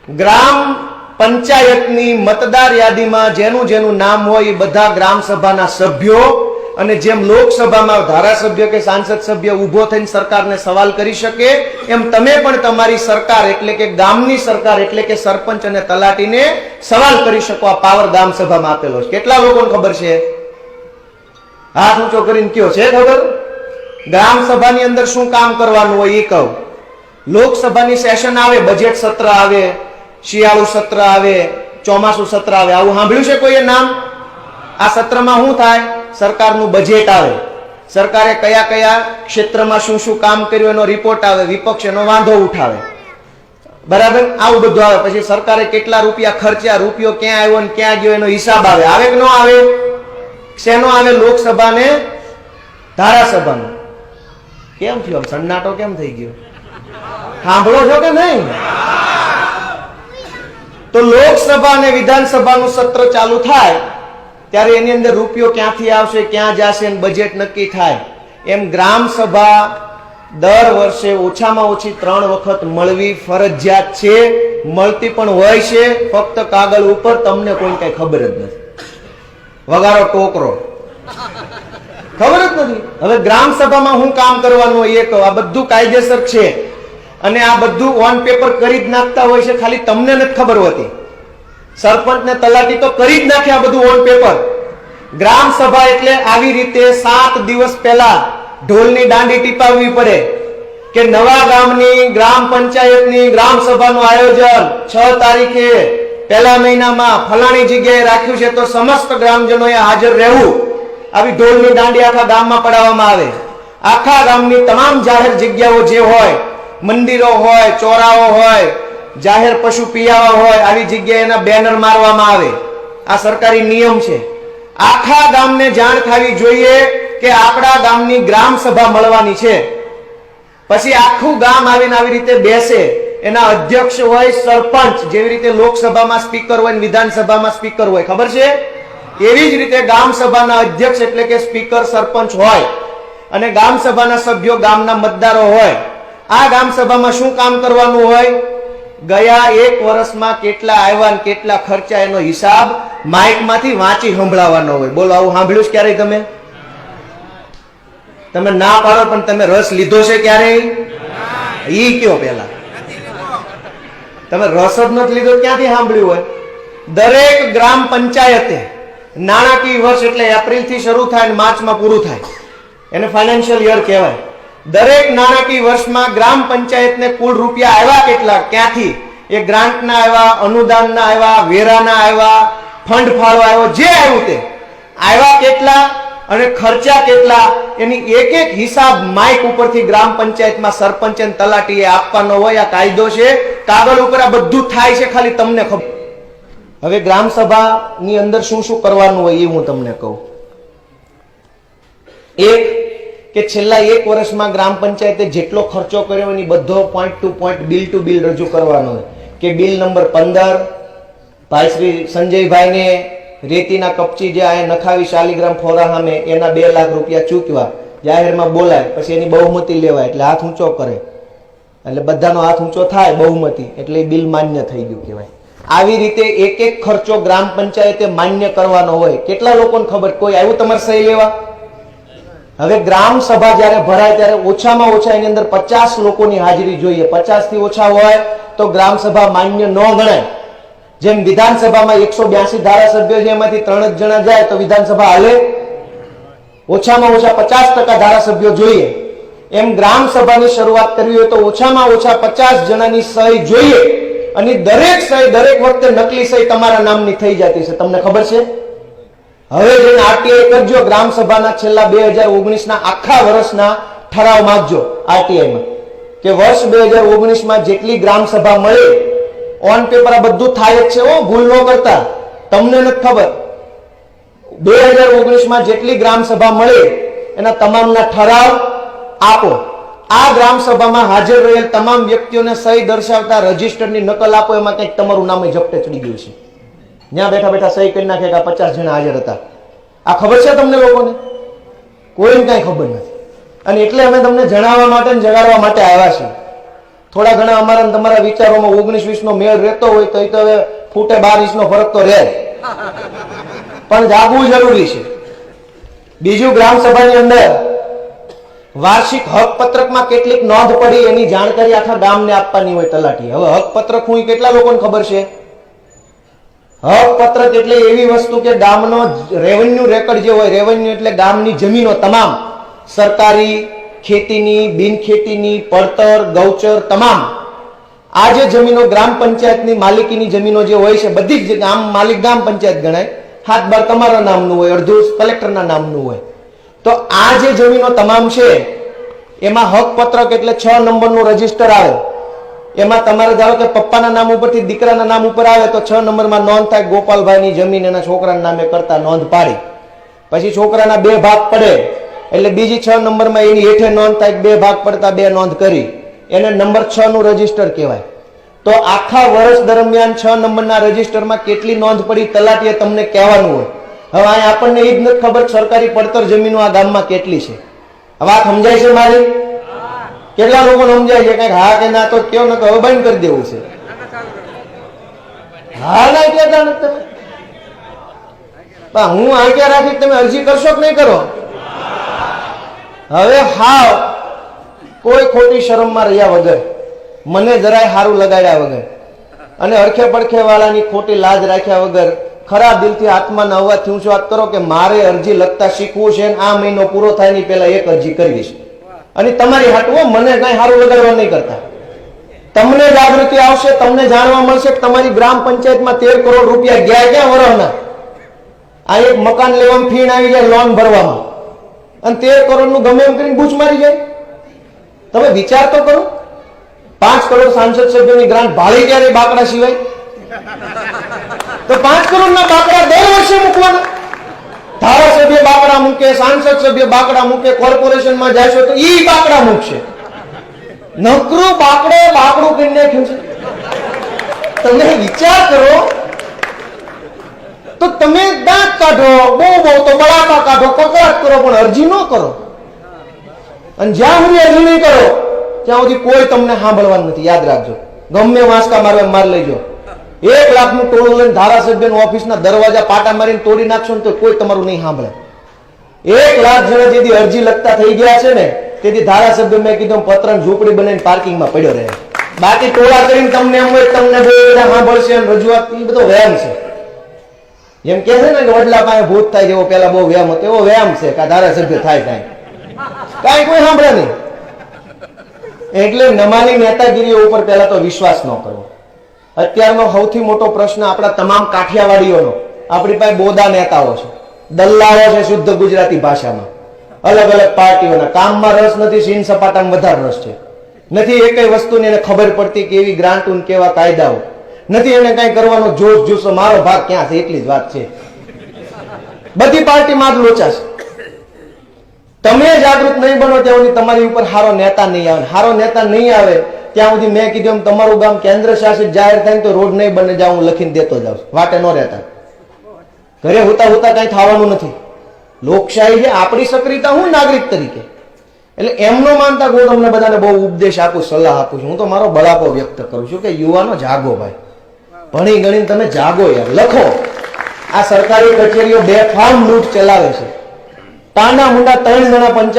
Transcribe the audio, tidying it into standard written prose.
ગ્રામ પંચાયતની મતદાર યાદીમાં જેનું જેનું નામ હોય એ બધા ગ્રામ સભાના સભ્યો અને જેમ લોકસભામાં ધારાસભ્ય કે સાંસદ સભ્ય ઊભો થઈને સરકારને સવાલ કરી શકે એમ તમે પણ તમારી સરકાર એટલે કે ગામની સરકાર એટલે કે સરપંચ અને તલાટીને સવાલ કરી શકો. આ પાવર ગામ સભામાં આપેલો છે. કેટલા લોકોને ખબર છે? હાથ ઊંચો કરીને કયો છે ખબર? ગ્રામ સભાની અંદર શું કામ કરવાનું હોય એ કહું. લોકસભાની સેશન આવે, બજેટ સત્ર આવે, શિયાળુ સત્ર આવે, ચોમાસુ સત્ર આવે. આવું સાંભળ્યું છે કોઈએ નામ? આ સત્રમાં શું થાય? સરકારનું બજેટ આવે, સરકારે કયા કયા ક્ષેત્રમાં શું શું કામ કર્યું એનો રિપોર્ટ આવે, વિપક્ષ એનો વાંધો ઉઠાવે, બરાબર? આવું બધું આવે. પછી સરકારે કેટલા રૂપિયા ખર્ચ્યા, રૂપિયો ક્યાં આવ્યો ને ક્યાં ગયો એનો હિસાબ આવે. આવે કે ન આવે? શેનો આવે? લોકસભા ને ધારાસભાનો. કેમ થયો સન્નાટો? કેમ થઈ ગયો? સાંભળો છો કે નહીં? તો લોકસભા અને વિધાનસભાનું સત્ર ચાલુ થાય ત્યારે એની અંદર રૂપિયો ક્યાંથી આવશે, ક્યાં જશે, બજેટ નક્કી થાય. એમ ગ્રામ સભા દર વર્ષે ઓછામાં ઓછી 3 વખત મળવી ફરજિયાત છે. મળતી પણ હોય છે, ફક્ત કાગળ ઉપર. તમને કોઈ કઈ ખબર જ નથી. વગાડો ટોકરો, ખબર જ નથી. હવે ગ્રામ સભામાં શું કામ કરવાનું હોય એ કહો. આ બધું કાયદેસર છે અને આ બધું ઓન પેપર કરી જ નાખતા હોય છે, ખાલી તમને નથી ખબર હોતી. સરપંચ ને તલાટી તો કરી જ નાખે આ બધું ઓન પેપર. ગ્રામ સભા એટલે આવી રીતે 7 દિવસ પહેલા ઢોલની દાંડી ટીપાવવી પડે કે નવા ગામની ગ્રામ પંચાયતની ગ્રામ સભાનું આયોજન 6 તારીખે પહેલા મહિનામાં ફલાણી જગ્યાએ રાખ્યું છે, તો સમસ્ત ગ્રામજનોએ હાજર રહેવું. આવી ઢોલની દાંડી આખા ગામમાં પડાવવામાં આવે. આખા ગામની તમામ જાહેર જગ્યાઓ જે હોય, મંદિરો હોય, ચોરાઓ હોય, જાહેર પશુ પિયાવા હોય, આવી જગ્યાએ એના બેનર મારવામાં આવે. આ સરકારી નિયમ છે. આખા ગામને જાણ થવી જોઈએ કે આપણા ગામની ગ્રામ સભા મળવાની છે. પછી આખું ગામ આવીને આવી રીતે બેસે. એના અધ્યક્ષ હોય સરપંચ. જેવી રીતે લોકસભામાં સ્પીકર હોય, વિધાનસભામાં સ્પીકર હોય, ખબર છે? એવી જ રીતે ગામ સભાના અધ્યક્ષ એટલે કે સ્પીકર, સરપંચ હોય અને ગામ સભાના સભ્યો ગામના મતદારો હોય. આ ગામ સભામાં શું કામ કરવાનું હોય? ગયા 1 વર્ષમાં કેટલા આવ્યા ને કેટલા ખર્ચા એનો હિસાબ માઇકમાંથી વાંચી સંભળાવવાનો હોય. બોલો, આવું સાંભળ્યું છે ક્યારેય તમે? તમે ના પાડો પણ તમે રસ લીધો છે ક્યારેય? ઈ કયો પેલા. તમે રસ જ નથી લીધો, ક્યાંથી સાંભળ્યું હોય? દરેક ગ્રામ પંચાયતે નાણાકીય વર્ષ એટલે એપ્રિલ થી શરૂ થાય અને માર્ચમાં પૂરું થાય, એને ફાઇનાન્શિયલ યર કહેવાય. દરેક નાણાકીય વર્ષમાં ગ્રામ પંચાયતને કુલ રૂપિયા આવ્યા કેટલા, ક્યાંથી? એ ગ્રાન્ટના આવ્યા, અનુદાનના આવ્યા, વેરાના આવ્યા, ફંડ ફાળો આવ્યો, જે આવ્યું તે આવ્યા કેટલા અને ખર્ચા કેટલા, એની એક એક હિસાબ માઇક ઉપરથી ગ્રામ પંચાયતમાં સરપંચ અને તલાટીએ આપવાનો હોય. આ કાયદો છે, કાગળ ઉપર આ બધું થાય છે, ખાલી તમને ખબર. હવે ગ્રામ સભાની અંદર શું શું કરવાનું હોય એ હું તમને કહું. એક કે છેલ્લા 1 વર્ષમાં ગ્રામ પંચાયતે જેટલો ખર્ચો કર્યો એની બધો point to point, bill to bill રજૂ કરવાનો હોય. કે બિલ નંબર 15 ભાઈ શ્રી સંજયભાઈને રેતીના કપચી જે આ નખાવી શાલીગ્રામ ફોરા સામે એના 2 લાખ રૂપિયા ચૂકવા, જાહેરમાં બોલાય, પછી એની બહુમતી લેવાય એટલે હાથ ઊંચો કરે, એટલે બધાનો હાથ ઊંચો થાય બહુમતી, એટલે એ બિલ માન્ય થઈ ગયું કહેવાય. આવી રીતે એક એક ખર્ચો ગ્રામ પંચાયતે માન્ય કરવાનો હોય. કેટલા લોકોને ખબર? કોઈ આવ્યું તમારે સહી લેવા? હવે ગ્રામ સભા જયારે ભરાય ત્યારે ઓછામાં ઓછા એની અંદર 50 લોકોની હાજરી જોઈએ. 50 થી ઓછા હોય તો ગ્રામ સભા માન્ય ન ગણાય. જેમ વિધાનસભામાં 182 ધારાસભ્યો છે, એમાંથી 3 જ જણા જાય તો વિધાનસભા હાલે? ઓછામાં ઓછા 50% ધારાસભ્યો જોઈએ. એમ ગ્રામ સભાની શરૂઆત કરવી હોય તો ઓછામાં ઓછા 50 જણાની સહી જોઈએ. અને દરેક સહી દરેક વખતે નકલી સહી તમારા નામની થઈ જતી છે. તમને ખબર છે? હવે જઈને આરટીઆઈ કરજો. ગ્રામ સભાના છેલ્લા 2019ના આખા વર્ષના ઠરાવ માંગજો આરટીઆઈમાં કે વર્ષ 2019માં જેટલી ગ્રામ સભા મળે, ઓન પેપર આ બધું થાય જ છે, ભૂલ ન કરતા. તમને નથી ખબર? 2019માં જેટલી ગ્રામ સભા મળે એના તમામના ઠરાવ આપો. આ ગ્રામ સભામાં હાજર રહેલ તમામ વ્યક્તિઓને સહી દર્શાવતા રજીસ્ટરની નકલ આપો. એમાં કંઈક તમારું નામ ઝપટે ચડી ગયું છે. ત્યાં બેઠા બેઠા સહી કરી નાખે કે 50 જણા હાજર હતા. આ ખબર છે તમને લોકોને? કોઈને કઈ ખબર નથી. અને એટલે અમે તમને જણાવવા માટે, જગાડવા માટે આવ્યા છીએ. થોડા ઘણા અમારા ને તમારા વિચારોમાં 19-20 નો મેળ રહેતો હોય તો હવે ફૂટે 12 ઇંચનો ફરક તો રહે, પણ જાગવું જરૂરી છે. બીજું, ગ્રામ સભાની અંદર વાર્ષિક હક પત્રકમાં કેટલીક નોંધ પડી એની જાણકારી આખા ગામને આપવાની હોય તલાટી. હવે હક પત્રક હું કેટલા લોકોને ખબર છે? હક પત્રક એટલે એવી વસ્તુ કે ગામનો રેવન્યુ રેકર્ડ જે હોય, રેવન્યુ એટલે ગામની જમીનો તમામ, સરકારી, ખેતીની, બિનખેતીની, પડતર, ગૌચર, તમામ આ જે જમીનો ગ્રામ પંચાયતની માલિકીની જમીનો જે હોય છે, બધી જ ગામ માલિક ગ્રામ પંચાયત ગણાય. હાથ બાર તમારા નામનું હોય, અડધું કલેક્ટરના નામનું હોય. તો આ જે જમીનો તમામ છે એમાં હક પત્રક એટલે 6 નંબરનું રજીસ્ટર આવે. એમાં તમારે ધારો કે પપ્પાના નામ ઉપરથી દીકરાના નામ ઉપર આવે તો 6 નંબરમાં નોંધ થાય, ગોપાલભાઈની જમીન એના છોકરાના નામે કરતા નોંધ પાડી. પછી છોકરાના 2 ભાગ પડે એટલે બીજી 6 નંબરમાં એની હેઠે નોંધ થાય, 2 ભાગ પડતા 2 નોંધ કરી, એને નંબર 6 નું રજીસ્ટર કહેવાય. તો આખા વર્ષ દરમિયાન 6 નંબરના રજીસ્ટરમાં કેટલી નોંધ પડી તલાટીએ તમને કહેવાનું હોય. હવે અહીં આપણને એ જ નથી ખબર સરકારી પડતર જમીનો આ ગામમાં કેટલી છે. વાત સમજાય છે મારી? કેટલા લોકોને સમજાય છે? કઈક હા કે ના તો કયો, ને હવે બંધ કરી દેવું છે. હા ના કહેતા નથી તમે. પણ હું આંક્યા રાખી તમે અરજી કરશો કે નહીં કરો? હવે હાવ કોઈ ખોટી શરમમાં રહ્યા વગર, મને જરાય સારું લગાડ્યા વગર અને અરખે પડખે વાળાની ખોટી લાજ રાખ્યા વગર ખરા દિલથી આત્માના અવાજથી ઊંચો વાત કરો કે મારે અરજી લખતા શીખવું છે અને આ મહિનો પૂરો થાય ની પહેલા એક અરજી કરવી છે. અને તમારી હાટું મને કઈ સારું લગાડવા નહીં કરતા. તમને જાગૃતિ આવશે, તમને જાણવા મળશે કે તમારી ગ્રામ પંચાયતમાં 13 કરોડ રૂપિયા ગયા ક્યાં વરહના. આ એક મકાન લેવામાં ફીણ આવી જાય લોન ભરવામાં, અને 13 કરોડનું ગમે એમ કરીને બૂચ મારી જાય. તમે વિચાર તો કરો. 5 કરોડ સાંસદ સભ્યોની ગ્રાન્ટ ભાળી ક્યારે બાકડા સિવાય? તો 5 કરોડના બાકડા દર વર્ષે મૂકવાના. ધારાસભ્ય બાકડા મૂકે, સાંસદ સભ્ય બાકડા મૂકે, કોર્પોરેશનમાં જશો તો ઈ બાકડા મૂકશે. નકરું બાકડું કરી નાખ્યું છે. તમે વિચાર કરો. તો તમે દાંત કાઢો, બહુ તો બળાપા કાઢો, કકડાટ કરો, પણ અરજી ન કરો. અને જ્યાં સુધી અરજી નહીં કરો ત્યાં સુધી કોઈ તમને સાંભળવાનું નથી. યાદ રાખજો. ગમે વાંસકા મારવા માર લેજો. 1 લાખનું ટોળું લઈને ધારાસભ્યની ઓફિસના દરવાજા પાટા મારીને તોડી નાખશો ને તો કોઈ તમારું નહીં સાંભળે. 1 લાખ જણા જેથી અરજી લખતા થઈ ગયા છે ને તેથી ધારાસભ્ય મેં કીધું પત્ર ઝૂંપડી બનાવીને પાર્કિંગમાં પડ્યો રહે. બાકી ટોળા કરીને તમને એમ હોય તમને બહુ બધા સાંભળશે અને રજૂઆત, એ બધો વ્યાયામ છે. એમ કે છે ને કે વડલા પાસે ભૂત થાય જેવો પેલા બહુ વ્યાયામ હતો, એવો વ્યાયામ છે કે ધારાસભ્ય થાય કાંઈ કોઈ સાંભળે નહીં. એટલે નમાની નેતાગીરી ઉપર પહેલા તો વિશ્વાસ ન કરવો. અત્યારનો સૌથી મોટો પ્રશ્ન આપણા તમામ કાઠિયાવાડીઓનો, આપણી પાસે બોદા નેતાઓ છે, દલ્લાઓ છે, શુદ્ધ ગુજરાતી ભાષામાં, અલગ અલગ પાર્ટીઓના. કામમાં રસ નથી, સીન સપાટામાં વધારે રસ છે. નથી એકેય વસ્તુની એને ખબર પડતી કે એવી ગ્રાન્ટ કેવા કાયદાઓ નથી, એને કઈ કરવાનો જોશ જુસ્સો, મારો ભાગ ક્યાં છે એટલી જ વાત છે. બધી પાર્ટીમાં જ લોચા છે. તમે જાગૃત નહીં બનો ત્યાં સુધી તમારી ઉપર સારો નેતા નહીં આવે. સારો નેતા નહીં આવે ત્યાં સુધી મેં કીધું એમ તમારું ગામ કેન્દ્ર શાસિત જાહેર થાય તો રોડ નહીં બને, જ્યાં હું લખીને દેતો જાઉં, વાટે ન રહેતા. ઘરે હોતા કઈ થવાનું નથી. લોકશાહી છે, આપણી સક્રિયતા હું નાગરિક તરીકે. એટલે એમનો માનતા હું તમને બધાને બહુ ઉપદેશ આપું, સલાહ આપું છું. હું તો મારો બળાપો વ્યક્ત કરું છું કે યુવાનો જાગો ભાઈ. ભણી ગણીને તમે જાગો યાર, લખો. આ સરકારી કચેરીઓ બેફામ લૂંટ ચલાવે છે. તાંડા મુંડા 3 જણા પંચાયત